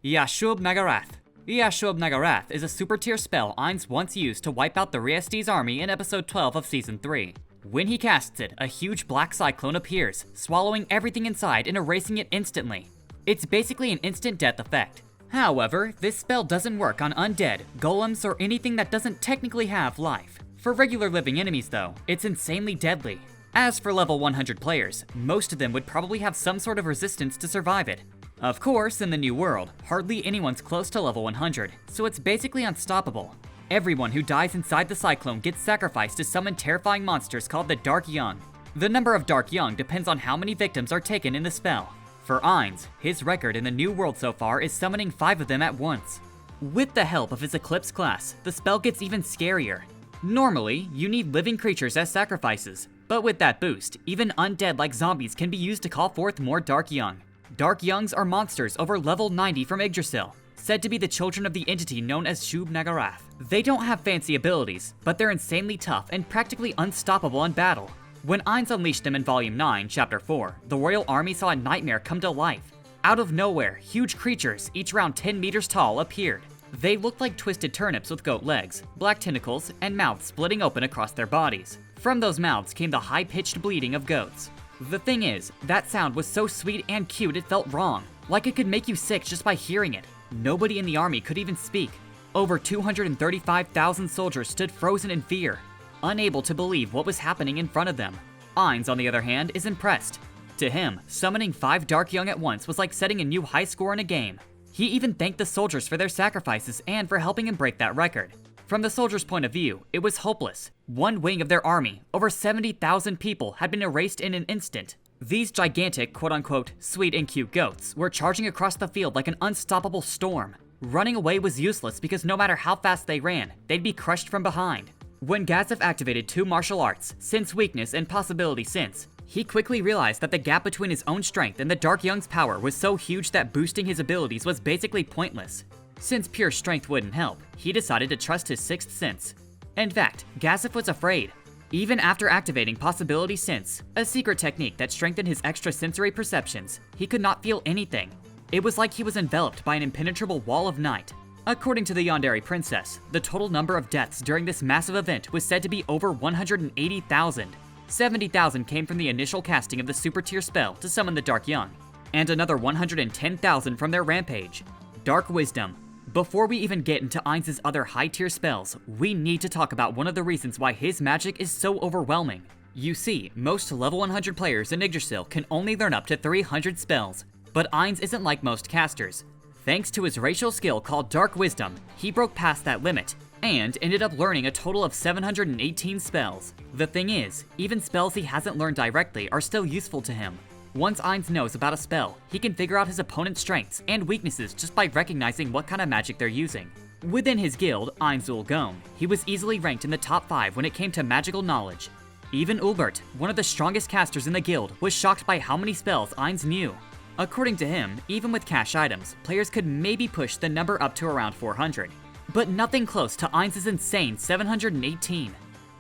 Shub-Niggurath. Shub-Niggurath is a super tier spell Ainz once used to wipe out the Riestes army in episode 12 of season 3. When he casts it, a huge black cyclone appears, swallowing everything inside and erasing it instantly. It's basically an instant death effect. However, this spell doesn't work on undead, golems, or anything that doesn't technically have life. For regular living enemies though, it's insanely deadly. As for level 100 players, most of them would probably have some sort of resistance to survive it. Of course, in the new world, hardly anyone's close to level 100, so it's basically unstoppable. Everyone who dies inside the cyclone gets sacrificed to summon terrifying monsters called the Dark Young. The number of Dark Young depends on how many victims are taken in the spell. For Ainz, his record in the new world so far is summoning 5 of them at once. With the help of his Eclipse class, the spell gets even scarier. Normally, you need living creatures as sacrifices, but with that boost, even undead like zombies can be used to call forth more Dark Young. Dark Youngs are monsters over level 90 from Yggdrasil, said to be the children of the entity known as Shub-Niggurath. They don't have fancy abilities, but they're insanely tough and practically unstoppable in battle. When Ainz unleashed them in Volume 9, Chapter 4, the royal army saw a nightmare come to life. Out of nowhere, huge creatures, each around 10 meters tall, appeared. They looked like twisted turnips with goat legs, black tentacles, and mouths splitting open across their bodies. From those mouths came the high-pitched bleating of goats. The thing is, that sound was so sweet and cute it felt wrong, like it could make you sick just by hearing it. Nobody in the army could even speak. Over 235,000 soldiers stood frozen in fear, unable to believe what was happening in front of them. Ainz, on the other hand, is impressed. To him, summoning 5 Dark Young at once was like setting a new high score in a game. He even thanked the soldiers for their sacrifices and for helping him break that record. From the soldiers' point of view, it was hopeless. One wing of their army, over 70,000 people, had been erased in an instant. These gigantic, quote-unquote, sweet and cute goats were charging across the field like an unstoppable storm. Running away was useless because no matter how fast they ran, they'd be crushed from behind. When Gazif activated 2 martial arts, Sense Weakness and Possibility Sense, he quickly realized that the gap between his own strength and the Dark Young's power was so huge that boosting his abilities was basically pointless. Since pure strength wouldn't help, he decided to trust his 6th sense. In fact, Gazif was afraid. Even after activating Possibility Sense, a secret technique that strengthened his extrasensory perceptions, he could not feel anything. It was like he was enveloped by an impenetrable wall of night. According to the Yandere princess, the total number of deaths during this massive event was said to be over 180,000. 70,000 came from the initial casting of the super tier spell to summon the Dark Young, and another 110,000 from their rampage. Dark Wisdom. Before we even get into Ainz's other high tier spells, we need to talk about one of the reasons why his magic is so overwhelming. You see, most level 100 players in Yggdrasil can only learn up to 300 spells, but Ainz isn't like most casters. Thanks to his racial skill called Dark Wisdom, he broke past that limit, and ended up learning a total of 718 spells. The thing is, even spells he hasn't learned directly are still useful to him. Once Ainz knows about a spell, he can figure out his opponent's strengths and weaknesses just by recognizing what kind of magic they're using. Within his guild, Ainz Ooal Gown, he was easily ranked in the top 5 when it came to magical knowledge. Even Ulbert, one of the strongest casters in the guild, was shocked by how many spells Ainz knew. According to him, even with cash items, players could maybe push the number up to around 400. But nothing close to Ainz's insane 718.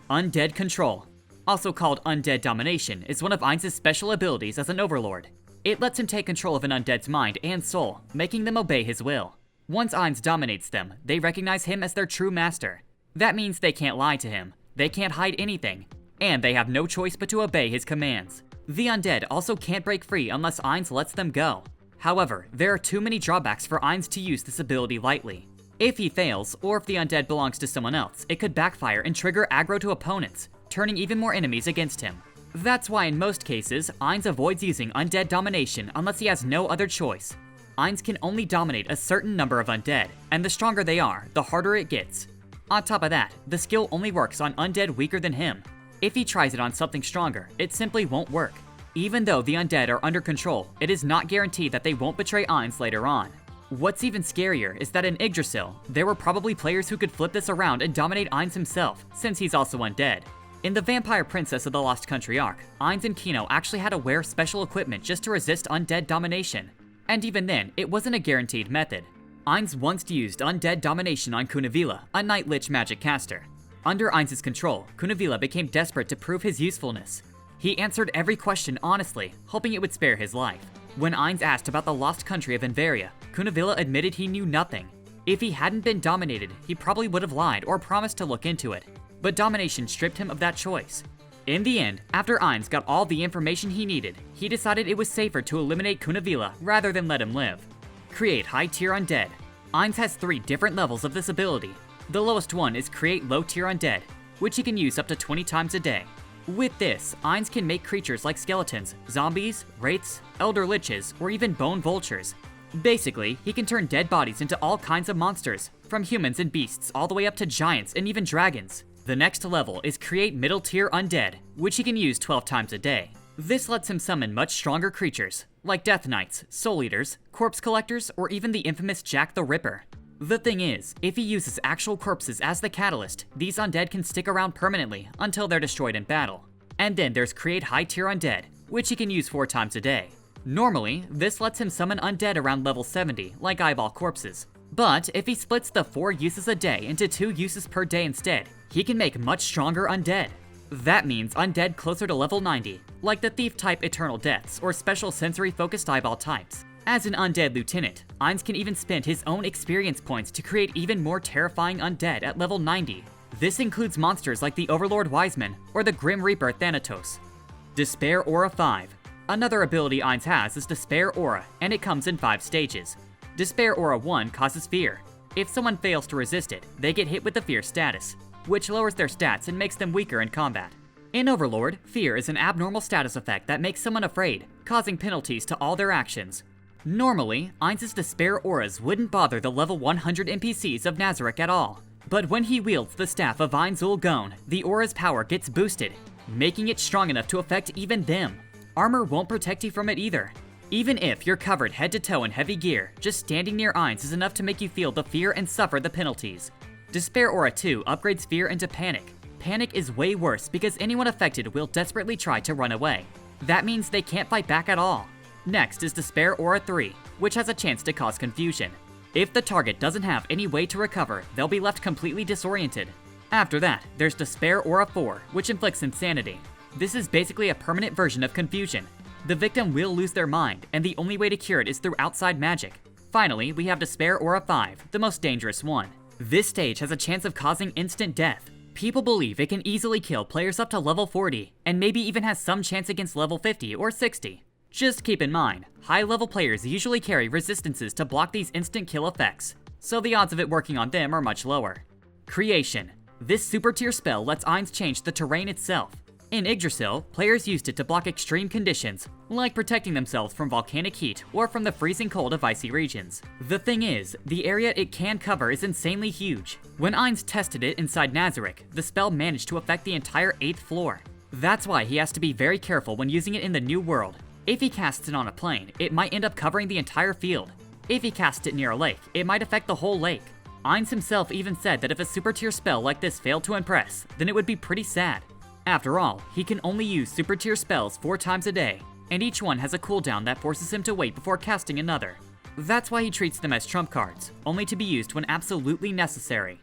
Undead Control, also called Undead Domination, is one of Ainz's special abilities as an Overlord. It lets him take control of an undead's mind and soul, making them obey his will. Once Ainz dominates them, they recognize him as their true master. That means they can't lie to him, they can't hide anything, and they have no choice but to obey his commands. The undead also can't break free unless Ainz lets them go. However, there are too many drawbacks for Ainz to use this ability lightly. If he fails, or if the undead belongs to someone else, it could backfire and trigger aggro to opponents, turning even more enemies against him. That's why in most cases, Ainz avoids using Undead Domination unless he has no other choice. Ainz can only dominate a certain number of undead, and the stronger they are, the harder it gets. On top of that, the skill only works on undead weaker than him. If he tries it on something stronger, it simply won't work. Even though the undead are under control, it is not guaranteed that they won't betray Ainz later on. What's even scarier is that in Yggdrasil, there were probably players who could flip this around and dominate Ainz himself, since he's also undead. In the Vampire Princess of the Lost Country arc, Ainz and Kino actually had to wear special equipment just to resist undead domination. And even then, it wasn't a guaranteed method. Ainz once used undead domination on Kunavila, a Night Lich magic caster. Under Ainz's control, Kunavila became desperate to prove his usefulness. He answered every question honestly, hoping it would spare his life. When Ainz asked about the lost country of Invaria, Cunavilla admitted he knew nothing. If he hadn't been dominated, he probably would have lied or promised to look into it, but domination stripped him of that choice. In the end, after Ainz got all the information he needed, he decided it was safer to eliminate Cunavilla rather than let him live. Create high tier undead. Ainz has 3 different levels of this ability. The lowest one is create low tier undead, which he can use up to 20 times a day. With this, Ainz can make creatures like skeletons, zombies, wraiths, elder liches, or even bone vultures. Basically, he can turn dead bodies into all kinds of monsters, from humans and beasts all the way up to giants and even dragons. The next level is create middle tier undead, which he can use 12 times a day. This lets him summon much stronger creatures, like Death Knights, Soul Eaters, Corpse Collectors, or even the infamous Jack the Ripper. The thing is, if he uses actual corpses as the catalyst, these undead can stick around permanently until they're destroyed in battle. And then there's create high tier undead, which he can use 4 times a day. Normally, this lets him summon undead around level 70, like eyeball corpses. But if he splits the 4 uses a day into 2 uses per day instead, he can make much stronger undead. That means undead closer to level 90, like the thief type eternal deaths or special sensory focused eyeball types. As an undead lieutenant, Ainz can even spend his own experience points to create even more terrifying undead at level 90. This includes monsters like the Overlord Wiseman or the Grim Reaper Thanatos. Despair Aura 5. Another ability Ainz has is Despair Aura, and it comes in 5 stages. Despair Aura 1 causes fear. If someone fails to resist it, they get hit with the fear status, which lowers their stats and makes them weaker in combat. In Overlord, fear is an abnormal status effect that makes someone afraid, causing penalties to all their actions. Normally, Ainz's Despair Auras wouldn't bother the level 100 NPCs of Nazarick at all, but when he wields the staff of Ainz Ooal Gown, the aura's power gets boosted, making it strong enough to affect even them. Armor won't protect you from it either. Even if you're covered head to toe in heavy gear, just standing near Ainz is enough to make you feel the fear and suffer the penalties. Despair Aura 2 upgrades fear into panic. Panic is way worse because anyone affected will desperately try to run away. That means they can't fight back at all. Next is Despair Aura 3, which has a chance to cause confusion. If the target doesn't have any way to recover, they'll be left completely disoriented. After that, there's Despair Aura 4, which inflicts insanity. This is basically a permanent version of confusion. The victim will lose their mind, and the only way to cure it is through outside magic. Finally, we have Despair Aura 5, the most dangerous one. This stage has a chance of causing instant death. People believe it can easily kill players up to level 40, and maybe even has some chance against level 50 or 60. Just keep in mind, high-level players usually carry resistances to block these instant kill effects, so the odds of it working on them are much lower. Creation. This super tier spell lets Ainz change the terrain itself. In Yggdrasil, players used it to block extreme conditions, like protecting themselves from volcanic heat or from the freezing cold of icy regions. The thing is, the area it can cover is insanely huge. When Ainz tested it inside Nazarick, the spell managed to affect the entire 8th floor. That's why he has to be very careful when using it in the new world. If he casts it on a plane, it might end up covering the entire field. If he casts it near a lake, it might affect the whole lake. Ainz himself even said that if a super tier spell like this failed to impress, then it would be pretty sad. After all, he can only use super tier spells 4 times a day, and each one has a cooldown that forces him to wait before casting another. That's why he treats them as trump cards, only to be used when absolutely necessary.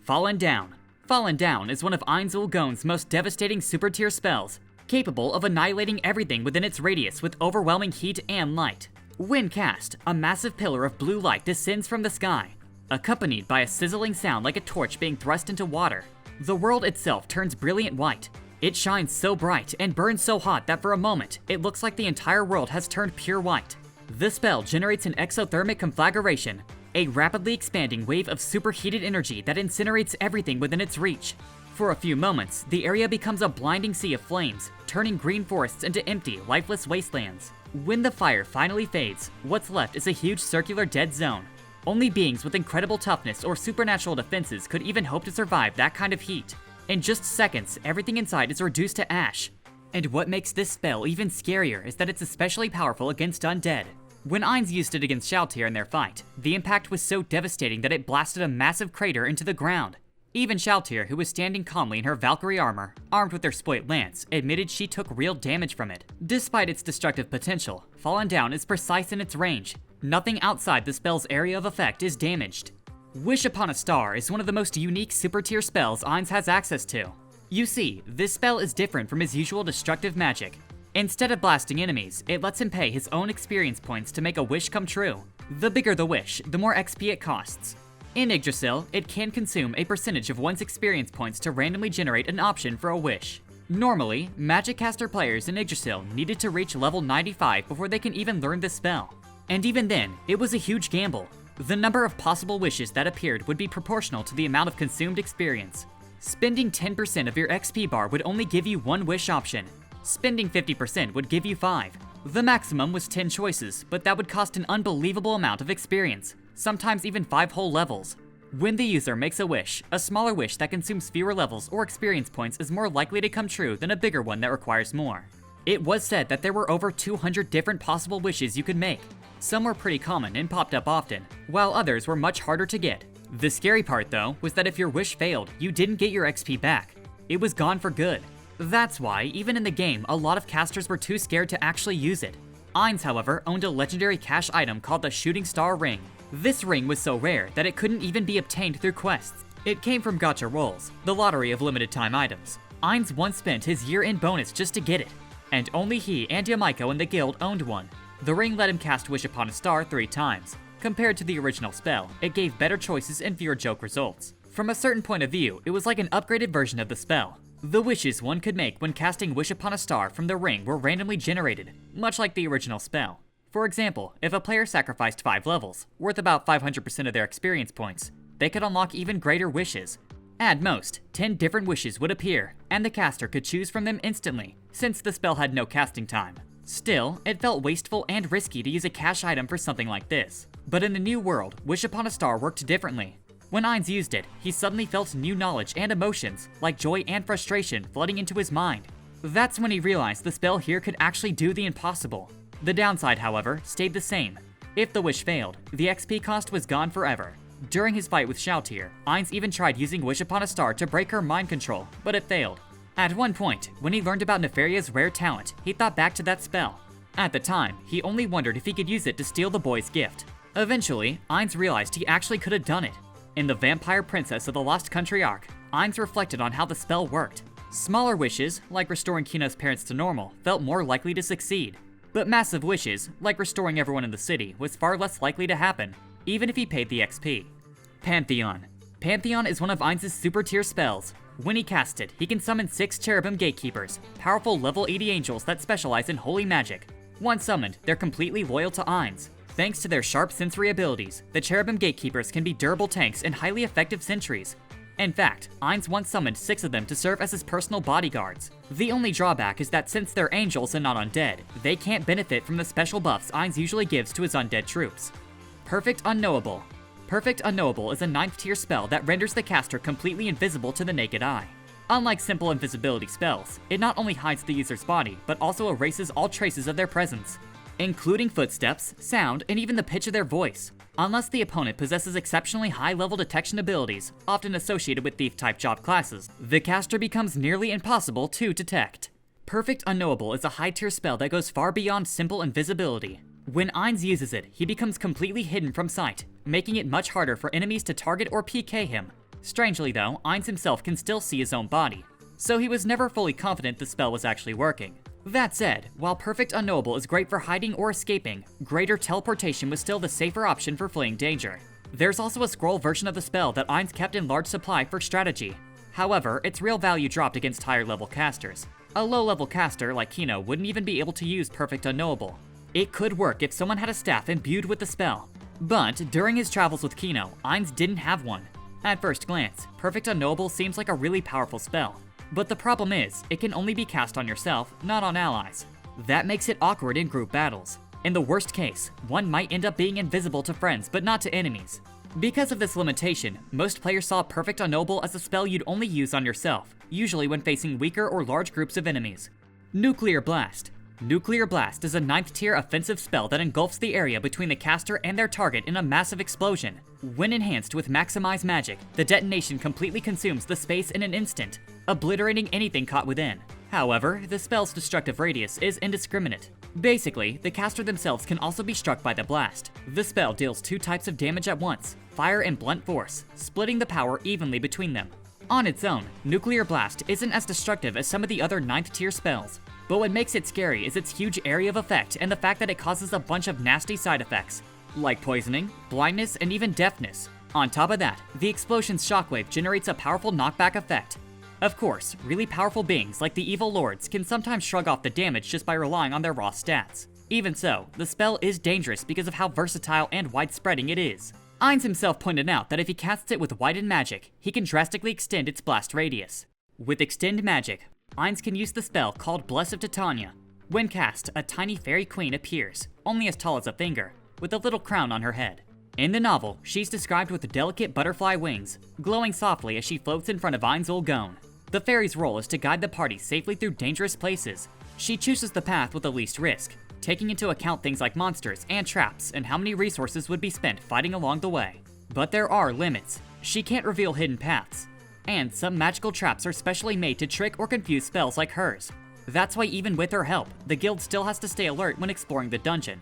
Fallen Down. Fallen Down is one of Ainz Ooal Gown's most devastating super tier spells, capable of annihilating everything within its radius with overwhelming heat and light. When cast, a massive pillar of blue light descends from the sky, accompanied by a sizzling sound like a torch being thrust into water. The world itself turns brilliant white. It shines so bright and burns so hot that for a moment, it looks like the entire world has turned pure white. The spell generates an exothermic conflagration, a rapidly expanding wave of superheated energy that incinerates everything within its reach. For a few moments, the area becomes a blinding sea of flames, turning green forests into empty, lifeless wastelands. When the fire finally fades, what's left is a huge circular dead zone. Only beings with incredible toughness or supernatural defenses could even hope to survive that kind of heat. In just seconds, everything inside is reduced to ash. And what makes this spell even scarier is that it's especially powerful against undead. When Ainz used it against Shub-Niggurath in their fight, the impact was so devastating that it blasted a massive crater into the ground. Even Shub-Niggurath, who was standing calmly in her Valkyrie armor, armed with their Spoit lance, admitted she took real damage from it. Despite its destructive potential, Fallen Down is precise in its range. Nothing outside the spell's area of effect is damaged. Wish Upon a Star is one of the most unique super tier spells Ainz has access to. You see, this spell is different from his usual destructive magic. Instead of blasting enemies, it lets him pay his own experience points to make a wish come true. The bigger the wish, the more XP it costs. In Yggdrasil, it can consume a percentage of one's experience points to randomly generate an option for a wish. Normally, Magic caster players in Yggdrasil needed to reach level 95 before they can even learn this spell. And even then, it was a huge gamble. The number of possible wishes that appeared would be proportional to the amount of consumed experience. Spending 10% of your XP bar would only give you one wish option. Spending 50% would give you 5. The maximum was 10 choices, but that would cost an unbelievable amount of experience, sometimes even 5 whole levels. When the user makes a wish, a smaller wish that consumes fewer levels or experience points is more likely to come true than a bigger one that requires more. It was said that there were over 200 different possible wishes you could make. Some were pretty common and popped up often, while others were much harder to get. The scary part though was that if your wish failed, you didn't get your XP back. It was gone for good. That's why, even in the game, a lot of casters were too scared to actually use it. Ainz, however, owned a legendary cache item called the Shooting Star Ring. This ring was so rare that it couldn't even be obtained through quests. It came from gacha rolls, the lottery of limited time items. Ainz once spent his year-end bonus just to get it, and only he and Yamaiko in the guild owned one. The ring let him cast Wish Upon a Star 3 times. Compared to the original spell, it gave better choices and fewer joke results. From a certain point of view, it was like an upgraded version of the spell. The wishes one could make when casting Wish Upon a Star from the ring were randomly generated, much like the original spell. For example, if a player sacrificed 5 levels, worth about 500% of their experience points, they could unlock even greater wishes. At most, 10 different wishes would appear, and the caster could choose from them instantly, since the spell had no casting time. Still, it felt wasteful and risky to use a cache item for something like this. But in the new world, Wish Upon a Star worked differently. When Ainz used it, he suddenly felt new knowledge and emotions, like joy and frustration, flooding into his mind. That's when he realized the spell here could actually do the impossible. The downside, however, stayed the same. If the wish failed, the XP cost was gone forever. During his fight with SSS-TIER, Ainz even tried using Wish Upon a Star to break her mind control, but it failed. At one point, when he learned about Nefaria's rare talent, he thought back to that spell. At the time, he only wondered if he could use it to steal the boy's gift. Eventually, Ainz realized he actually could have done it. In the Vampire Princess of the Lost Country arc, Ainz reflected on how the spell worked. Smaller wishes, like restoring Kino's parents to normal, felt more likely to succeed. But massive wishes, like restoring everyone in the city, was far less likely to happen, even if he paid the XP. Pantheon. Pantheon is one of Ainz's super tier spells. When he casts it, he can summon 6 Cherubim Gatekeepers, powerful level 80 angels that specialize in holy magic. Once summoned, they're completely loyal to Ainz. Thanks to their sharp sensory abilities, the Cherubim Gatekeepers can be durable tanks and highly effective sentries. In fact, Ainz once summoned 6 of them to serve as his personal bodyguards. The only drawback is that since they're angels and not undead, they can't benefit from the special buffs Ainz usually gives to his undead troops. Perfect Unknowable. Perfect Unknowable is a 9th tier spell that renders the caster completely invisible to the naked eye. Unlike simple invisibility spells, it not only hides the user's body, but also erases all traces of their presence, including footsteps, sound, and even the pitch of their voice. Unless the opponent possesses exceptionally high-level detection abilities, often associated with thief-type job classes, the caster becomes nearly impossible to detect. Perfect Unknowable is a high-tier spell that goes far beyond simple invisibility. When Ainz uses it, he becomes completely hidden from sight, making it much harder for enemies to target or PK him. Strangely though, Ainz himself can still see his own body, so he was never fully confident the spell was actually working. That said, while Perfect Unknowable is great for hiding or escaping, greater teleportation was still the safer option for fleeing danger. There's also a scroll version of the spell that Ainz kept in large supply for strategy. However, its real value dropped against higher level casters. A low level caster like Kino wouldn't even be able to use Perfect Unknowable. It could work if someone had a staff imbued with the spell. But during his travels with Kino, Ainz didn't have one. At first glance, Perfect Unknowable seems like a really powerful spell. But the problem is, it can only be cast on yourself, not on allies. That makes it awkward in group battles. In the worst case, one might end up being invisible to friends but not to enemies. Because of this limitation, most players saw Perfect Unknowable as a spell you'd only use on yourself, usually when facing weaker or large groups of enemies. Nuclear Blast. Nuclear Blast is a 9th tier offensive spell that engulfs the area between the caster and their target in a massive explosion. When enhanced with Maximize Magic, the detonation completely consumes the space in an instant, obliterating anything caught within. However, the spell's destructive radius is indiscriminate. Basically, the caster themselves can also be struck by the blast. The spell deals 2 types of damage at once, fire and blunt force, splitting the power evenly between them. On its own, Nuclear Blast isn't as destructive as some of the other 9th tier spells, But what makes it scary is its huge area of effect and the fact that it causes a bunch of nasty side effects, like poisoning, blindness, and even deafness. On top of that, the explosion's shockwave generates a powerful knockback effect. Of course, really powerful beings like the evil lords can sometimes shrug off the damage just by relying on their raw stats. Even so, the spell is dangerous because of how versatile and widespreading it is. Ainz himself pointed out that if he casts it with Widened Magic, he can drastically extend its blast radius. With Extend Magic, Ainz can use the spell called Bless of Titania. When cast, a tiny fairy queen appears, only as tall as a finger, with a little crown on her head. In the novel, she's described with delicate butterfly wings, glowing softly as she floats in front of Ainz Ooal Gown. The fairy's role is to guide the party safely through dangerous places. She chooses the path with the least risk, taking into account things like monsters and traps and how many resources would be spent fighting along the way. But there are limits. She can't reveal hidden paths, and some magical traps are specially made to trick or confuse spells like hers. That's why even with her help, the guild still has to stay alert when exploring the dungeon.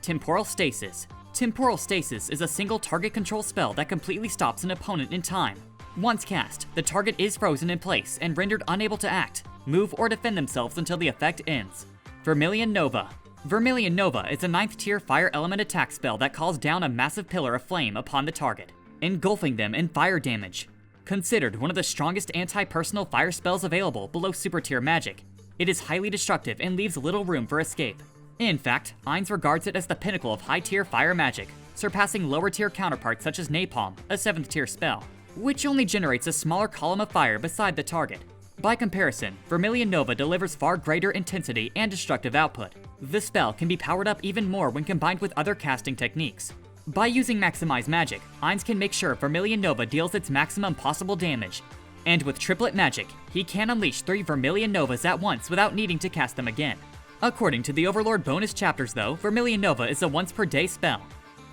Temporal Stasis. Temporal Stasis is a single target control spell that completely stops an opponent in time. Once cast, the target is frozen in place and rendered unable to act, move, or defend themselves until the effect ends. Vermilion Nova. Vermilion Nova is a 9th tier fire element attack spell that calls down a massive pillar of flame upon the target, engulfing them in fire damage. Considered one of the strongest anti-personal fire spells available below super tier magic, it is highly destructive and leaves little room for escape. In fact, Ainz regards it as the pinnacle of high tier fire magic, surpassing lower tier counterparts such as Napalm, a 7th tier spell, which only generates a smaller column of fire beside the target. By comparison, Vermilion Nova delivers far greater intensity and destructive output. The spell can be powered up even more when combined with other casting techniques. By using Maximize Magic, Ainz can make sure Vermilion Nova deals its maximum possible damage. And with Triplet Magic, he can unleash 3 Vermilion Novas at once without needing to cast them again. According to the Overlord bonus chapters though, Vermilion Nova is a once per day spell.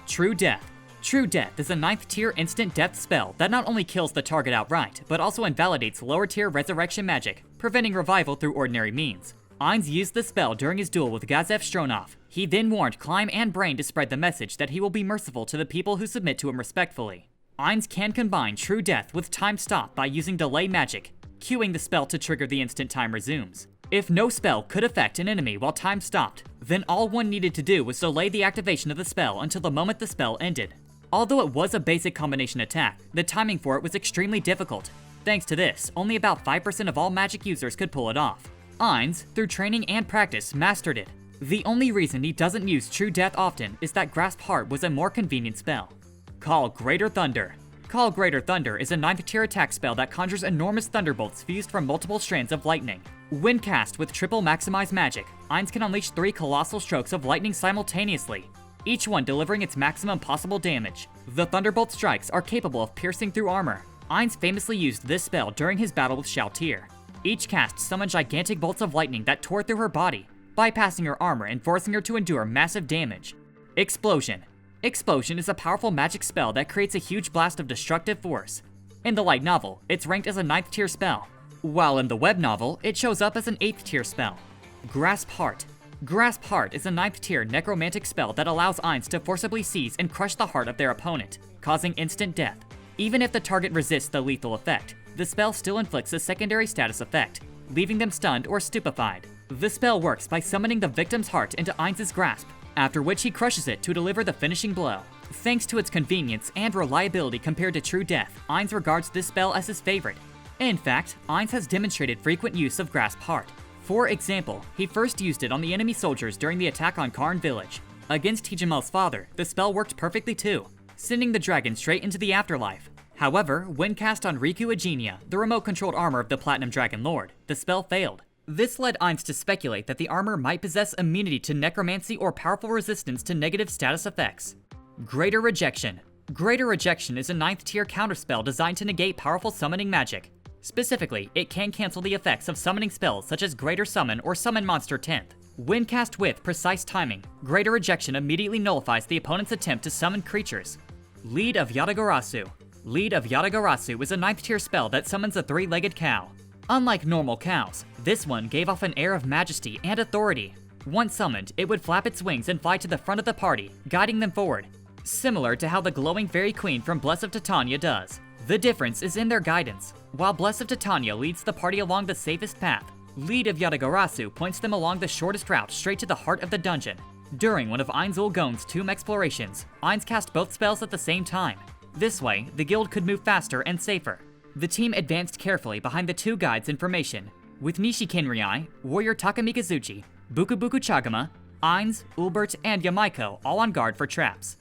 True Death. True Death is a 9th tier instant death spell that not only kills the target outright, but also invalidates lower tier resurrection magic, preventing revival through ordinary means. Ainz used the spell during his duel with Gazef Stronov. He then warned Climb and Brain to spread the message that he will be merciful to the people who submit to him respectfully. Ainz can combine True Death with Time Stop by using Delay Magic, cueing the spell to trigger the instant time resumes. If no spell could affect an enemy while time stopped, then all one needed to do was delay the activation of the spell until the moment the spell ended. Although it was a basic combination attack, the timing for it was extremely difficult. Thanks to this, only about 5% of all magic users could pull it off. Ainz, through training and practice, mastered it. The only reason he doesn't use True Death often is that Grasp Heart was a more convenient spell. Call Greater Thunder. Call Greater Thunder is a 9th tier attack spell that conjures enormous thunderbolts fused from multiple strands of lightning. When cast with triple Maximize Magic, Ainz can unleash 3 colossal strokes of lightning simultaneously, each one delivering its maximum possible damage. The thunderbolt strikes are capable of piercing through armor. Ainz famously used this spell during his battle with Shub-Niggurath. Each cast summoned gigantic bolts of lightning that tore through her body, bypassing her armor and forcing her to endure massive damage. Explosion. Explosion is a powerful magic spell that creates a huge blast of destructive force. In the light novel, it's ranked as a 9th tier spell, while in the web novel, it shows up as an 8th tier spell. Grasp Heart. Grasp Heart is a 9th tier necromantic spell that allows Ainz to forcibly seize and crush the heart of their opponent, causing instant death. Even if the target resists the lethal effect, the spell still inflicts a secondary status effect, leaving them stunned or stupefied. The spell works by summoning the victim's heart into Ainz's grasp, after which he crushes it to deliver the finishing blow. Thanks to its convenience and reliability compared to True Death, Ainz regards this spell as his favorite. In fact, Ainz has demonstrated frequent use of Grasp Heart. For example, he first used it on the enemy soldiers during the attack on Karn village. Against Hijamel's father, the spell worked perfectly too, sending the dragon straight into the afterlife. However, when cast on Riku Agenia, the remote-controlled armor of the Platinum Dragon Lord, the spell failed. This led Ainz to speculate that the armor might possess immunity to necromancy or powerful resistance to negative status effects. Greater Rejection. Greater Rejection is a 9th tier counterspell designed to negate powerful summoning magic. Specifically, it can cancel the effects of summoning spells such as Greater Summon or Summon Monster 10th. When cast with precise timing, Greater Rejection immediately nullifies the opponent's attempt to summon creatures. Lead of Yatagarasu. Lead of Yatagarasu is a 9th tier spell that summons a 3-legged cow. Unlike normal cows, this one gave off an air of majesty and authority. Once summoned, it would flap its wings and fly to the front of the party, guiding them forward, similar to how the glowing fairy queen from Bless of Titania does. The difference is in their guidance. While Bless of Titania leads the party along the safest path, Lead of Yatagarasu points them along the shortest route straight to the heart of the dungeon. During one of Ainz Ooal Gown's tomb explorations, Ainz cast both spells at the same time. This way, the guild could move faster and safer. The team advanced carefully behind the two guides' information, with Nishi Kenryai, warrior Takamikazuchi, Bukubuku Chagama, Ainz, Ulbert, and Yamaiko all on guard for traps.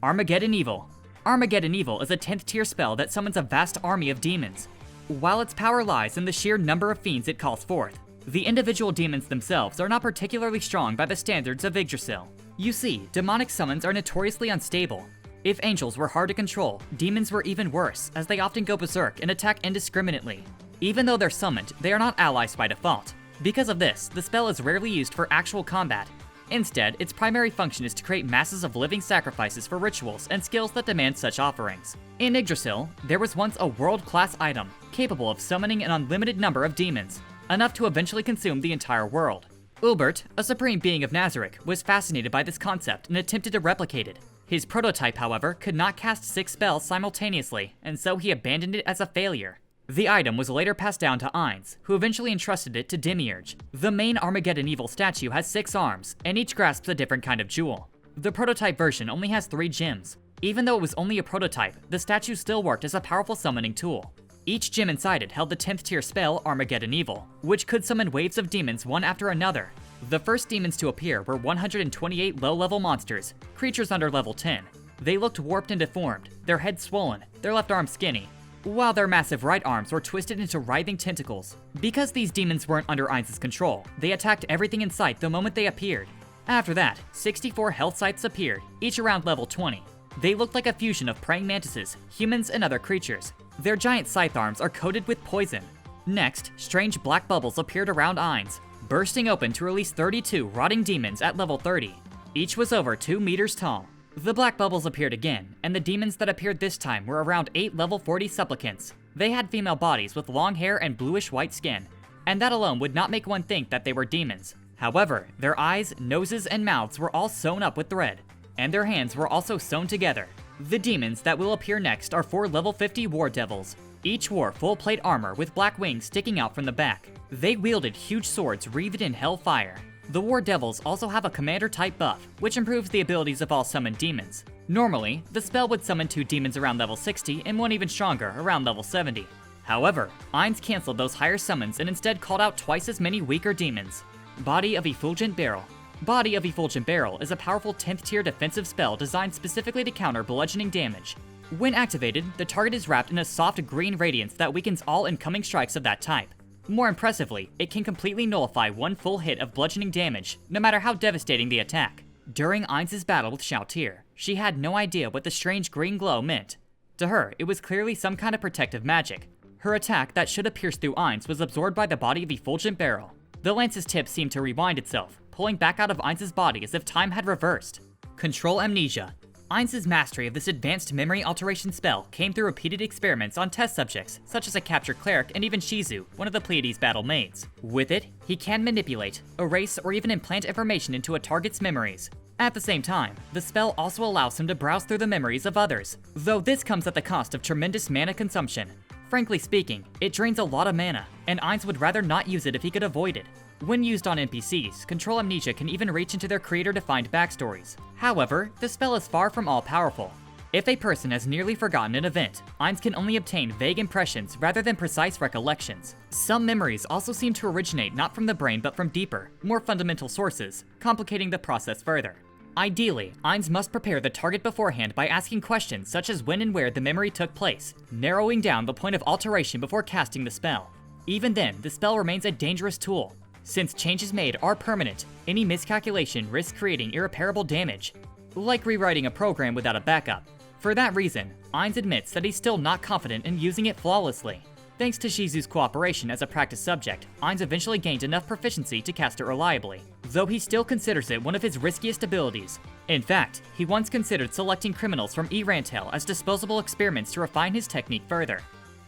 Armageddon Evil. Armageddon Evil is a 10th tier spell that summons a vast army of demons. While its power lies in the sheer number of fiends it calls forth, the individual demons themselves are not particularly strong by the standards of Yggdrasil. You see, demonic summons are notoriously unstable. If angels were hard to control, demons were even worse, as they often go berserk and attack indiscriminately. Even though they're summoned, they are not allies by default. Because of this, the spell is rarely used for actual combat. Instead, its primary function is to create masses of living sacrifices for rituals and skills that demand such offerings. In Yggdrasil, there was once a world-class item, capable of summoning an unlimited number of demons, enough to eventually consume the entire world. Ulbert, a supreme being of Nazarick, was fascinated by this concept and attempted to replicate it. His prototype, however, could not cast 6 spells simultaneously, and so he abandoned it as a failure. The item was later passed down to Ainz, who eventually entrusted it to Demiurge. The main Armageddon Evil statue has 6 arms, and each grasps a different kind of jewel. The prototype version only has 3 gems. Even though it was only a prototype, the statue still worked as a powerful summoning tool. Each gem inside it held the 10th tier spell Armageddon Evil, which could summon waves of demons one after another. The first demons to appear were 128 low-level monsters, creatures under level 10. They looked warped and deformed, their heads swollen, their left arm skinny, while their massive right arms were twisted into writhing tentacles. Because these demons weren't under Ainz's control, they attacked everything in sight the moment they appeared. After that, 64 health sites appeared, each around level 20. They looked like a fusion of praying mantises, humans, and other creatures. Their giant scythe arms are coated with poison. Next, strange black bubbles appeared around Ainz, bursting open to release 32 rotting demons at level 30. Each was over 2 meters tall. The black bubbles appeared again, and the demons that appeared this time were around 8 level 40 supplicants. They had female bodies with long hair and bluish-white skin, and that alone would not make one think that they were demons. However, their eyes, noses, and mouths were all sewn up with thread, and their hands were also sewn together. The demons that will appear next are 4 level 50 war devils. Each wore full plate armor with black wings sticking out from the back. They wielded huge swords wreathed in hellfire. The war devils also have a commander type buff, which improves the abilities of all summoned demons. Normally, the spell would summon 2 demons around level 60 and 1 even stronger around level 70. However, Ainz canceled those higher summons and instead called out twice as many weaker demons. Body of Effulgent Beryl. Body of Effulgent Beryl is a powerful 10th tier defensive spell designed specifically to counter bludgeoning damage. When activated, the target is wrapped in a soft green radiance that weakens all incoming strikes of that type. More impressively, it can completely nullify 1 full hit of bludgeoning damage, no matter how devastating the attack. During Ainz's battle with SSS-TIER, she had no idea what the strange green glow meant. To her, it was clearly some kind of protective magic. Her attack that should have pierced through Ainz was absorbed by the body of Effulgent Beryl. The lance's tip seemed to rewind itself, pulling back out of Ainz's body as if time had reversed. Control Amnesia. Ainz's mastery of this advanced memory alteration spell came through repeated experiments on test subjects, such as a captured cleric and even Shizu, one of the Pleiades battle maids. With it, he can manipulate, erase, or even implant information into a target's memories. At the same time, the spell also allows him to browse through the memories of others, though this comes at the cost of tremendous mana consumption. Frankly speaking, it drains a lot of mana, and Ainz would rather not use it if he could avoid it. When used on NPCs, Control Amnesia can even reach into their creator-defined backstories. However, the spell is far from all-powerful. If a person has nearly forgotten an event, Ainz can only obtain vague impressions rather than precise recollections. Some memories also seem to originate not from the brain but from deeper, more fundamental sources, complicating the process further. Ideally, Ainz must prepare the target beforehand by asking questions such as when and where the memory took place, narrowing down the point of alteration before casting the spell. Even then, the spell remains a dangerous tool. Since changes made are permanent, any miscalculation risks creating irreparable damage, like rewriting a program without a backup. For that reason, Ainz admits that he's still not confident in using it flawlessly. Thanks to Shizu's cooperation as a practice subject, Ainz eventually gained enough proficiency to cast it reliably, though he still considers it one of his riskiest abilities. In fact, he once considered selecting criminals from E-Rantel as disposable experiments to refine his technique further.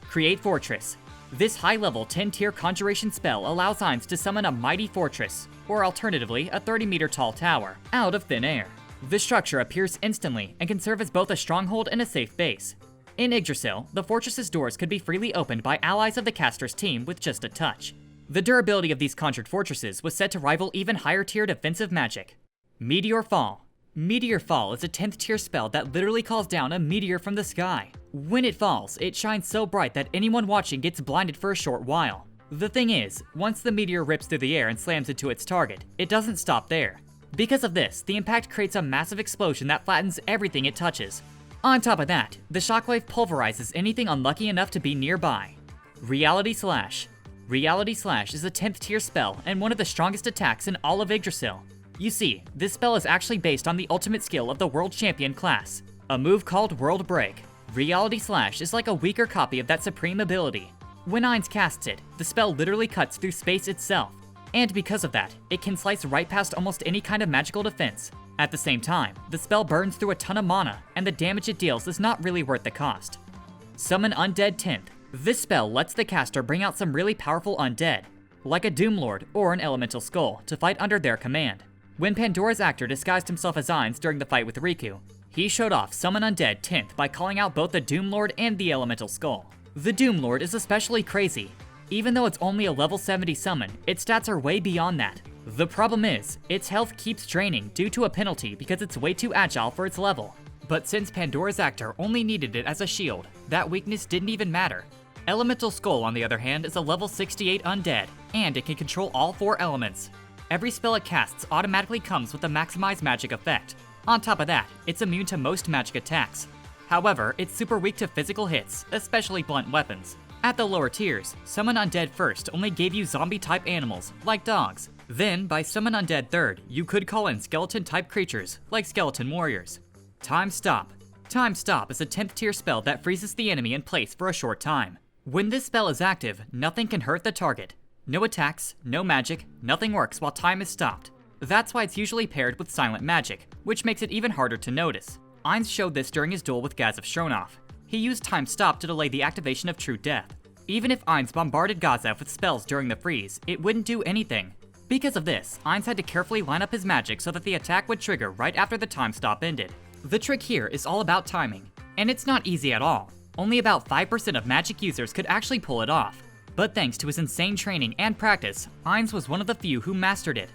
Create Fortress. This high-level 10-tier conjuration spell allows Ainz to summon a mighty fortress, or alternatively a 30-meter-tall tower, out of thin air. The structure appears instantly and can serve as both a stronghold and a safe base. In Yggdrasil, the fortress's doors could be freely opened by allies of the caster's team with just a touch. The durability of these conjured fortresses was said to rival even higher tier defensive magic. Meteor Fall. Meteor Fall is a 10th tier spell that literally calls down a meteor from the sky. When it falls, it shines so bright that anyone watching gets blinded for a short while. The thing is, once the meteor rips through the air and slams into its target, it doesn't stop there. Because of this, the impact creates a massive explosion that flattens everything it touches. On top of that, the shockwave pulverizes anything unlucky enough to be nearby. Reality Slash. Reality Slash is a 10th tier spell and one of the strongest attacks in all of Yggdrasil. You see, this spell is actually based on the ultimate skill of the World Champion class, a move called World Break. Reality Slash is like a weaker copy of that supreme ability. When Ainz casts it, the spell literally cuts through space itself, and because of that, it can slice right past almost any kind of magical defense. At the same time, the spell burns through a ton of mana, and the damage it deals is not really worth the cost. Summon Undead 10th. This spell lets the caster bring out some really powerful undead, like a Doomlord or an Elemental Skull, to fight under their command. When Pandora's actor disguised himself as Ainz during the fight with Riku, he showed off Summon Undead 10th by calling out both the Doomlord and the Elemental Skull. The Doomlord is especially crazy. Even though it's only a level 70 summon, its stats are way beyond that. The problem is, its health keeps draining due to a penalty because it's way too agile for its level. But since Pandora's actor only needed it as a shield, that weakness didn't even matter. Elemental Skull, on the other hand, is a level 68 undead, and it can control all 4 elements. Every spell it casts automatically comes with a maximized magic effect. On top of that, it's immune to most magic attacks. However, it's super weak to physical hits, especially blunt weapons. At the lower tiers, Summon Undead first only gave you zombie-type animals, like dogs. Then, by Summon Undead third, you could call in skeleton-type creatures, like skeleton warriors. Time Stop. Time Stop is a 10th tier spell that freezes the enemy in place for a short time. When this spell is active, nothing can hurt the target. No attacks, no magic, nothing works while time is stopped. That's why it's usually paired with silent magic, which makes it even harder to notice. Ainz showed this during his duel with Gaz of Shronoff. He used Time Stop to delay the activation of True Death. Even if Ainz bombarded Gazev with spells during the freeze, it wouldn't do anything. Because of this, Ainz had to carefully line up his magic so that the attack would trigger right after the time stop ended. The trick here is all about timing, and it's not easy at all. Only about 5% of magic users could actually pull it off. But thanks to his insane training and practice, Ainz was one of the few who mastered it.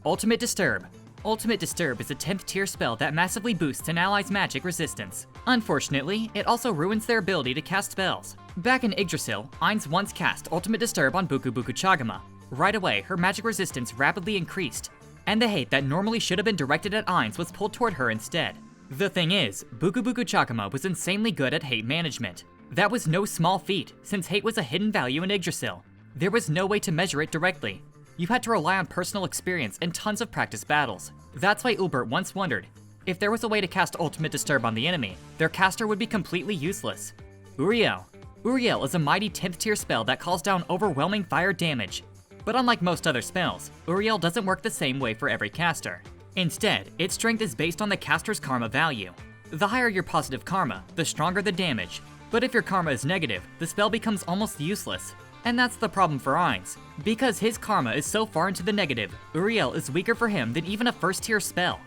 Ultimate Disturb. Ultimate Disturb is a 10th tier spell that massively boosts an ally's magic resistance. Unfortunately, it also ruins their ability to cast spells. Back in Yggdrasil, Ainz once cast Ultimate Disturb on Buku Buku Chagama. Right away, her magic resistance rapidly increased, and the hate that normally should have been directed at Ainz was pulled toward her instead. The thing is, Buku Buku Chagama was insanely good at hate management. That was no small feat, since hate was a hidden value in Yggdrasil. There was no way to measure it directly. You had to rely on personal experience and tons of practice battles. That's why Ulbert once wondered, if there was a way to cast Ultimate Disturb on the enemy, their caster would be completely useless. Uriel. Uriel is a mighty 10th tier spell that calls down overwhelming fire damage. But unlike most other spells, Uriel doesn't work the same way for every caster. Instead, its strength is based on the caster's karma value. The higher your positive karma, the stronger the damage. But if your karma is negative, the spell becomes almost useless. And that's the problem for Ainz. Because his karma is so far into the negative, Uriel is weaker for him than even a first tier spell.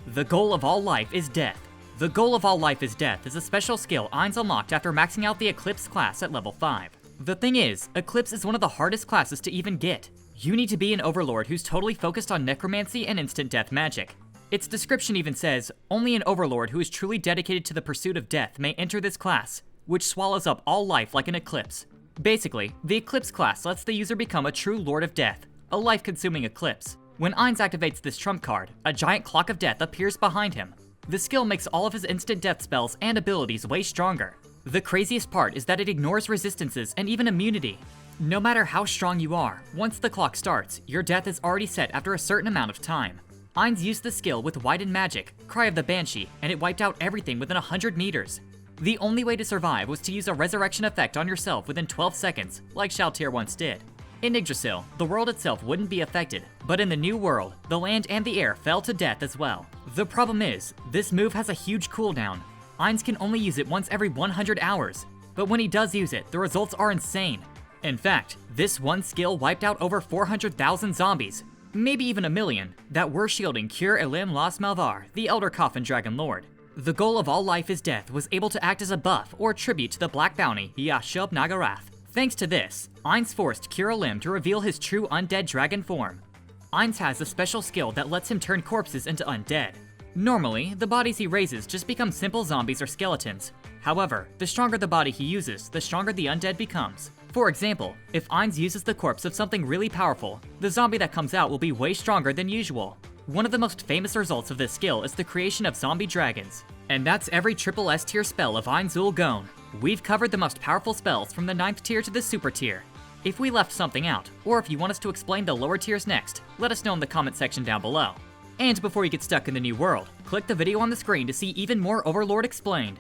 The Goal of All Life is Death. The Goal of All Life is Death is a special skill Ainz unlocked after maxing out the Eclipse class at level 5. The thing is, Eclipse is one of the hardest classes to even get. You need to be an Overlord who's totally focused on necromancy and instant death magic. Its description even says, only an Overlord who is truly dedicated to the pursuit of death may enter this class, which swallows up all life like an eclipse. Basically, the Eclipse class lets the user become a true Lord of Death, a life-consuming eclipse. When Ainz activates this trump card, a giant clock of death appears behind him. The skill makes all of his instant death spells and abilities way stronger. The craziest part is that it ignores resistances and even immunity. No matter how strong you are, once the clock starts, your death is already set after a certain amount of time. Ainz used the skill with Widened Magic, Cry of the Banshee, and it wiped out everything within 100 meters. The only way to survive was to use a resurrection effect on yourself within 12 seconds, like SSS-TIER once did. In Yggdrasil, the world itself wouldn't be affected, but in the new world, the land and the air fell to death as well. The problem is, this move has a huge cooldown. Ainz can only use it once every 100 hours, but when he does use it, the results are insane. In fact, this one skill wiped out over 400,000 zombies, maybe even a million, that were shielding Cure Elim Las Malvar, the Elder Coffin Dragon Lord. The Goal of All Life is Death was able to act as a buff or tribute to the Black Bounty Shub-Niggurath. Thanks to this, Ainz forced Cure a Limb to reveal his true undead dragon form. Ainz has a special skill that lets him turn corpses into undead. Normally, the bodies he raises just become simple zombies or skeletons. However, the stronger the body he uses, the stronger the undead becomes. For example, if Ainz uses the corpse of something really powerful, the zombie that comes out will be way stronger than usual. One of the most famous results of this skill is the creation of zombie dragons. And that's every SSS tier spell of Ainz Ooal Gown. We've covered the most powerful spells from the 9th tier to the super tier. If we left something out, or if you want us to explain the lower tiers next, let us know in the comment section down below. And before you get stuck in the new world, click the video on the screen to see even more Overlord explained.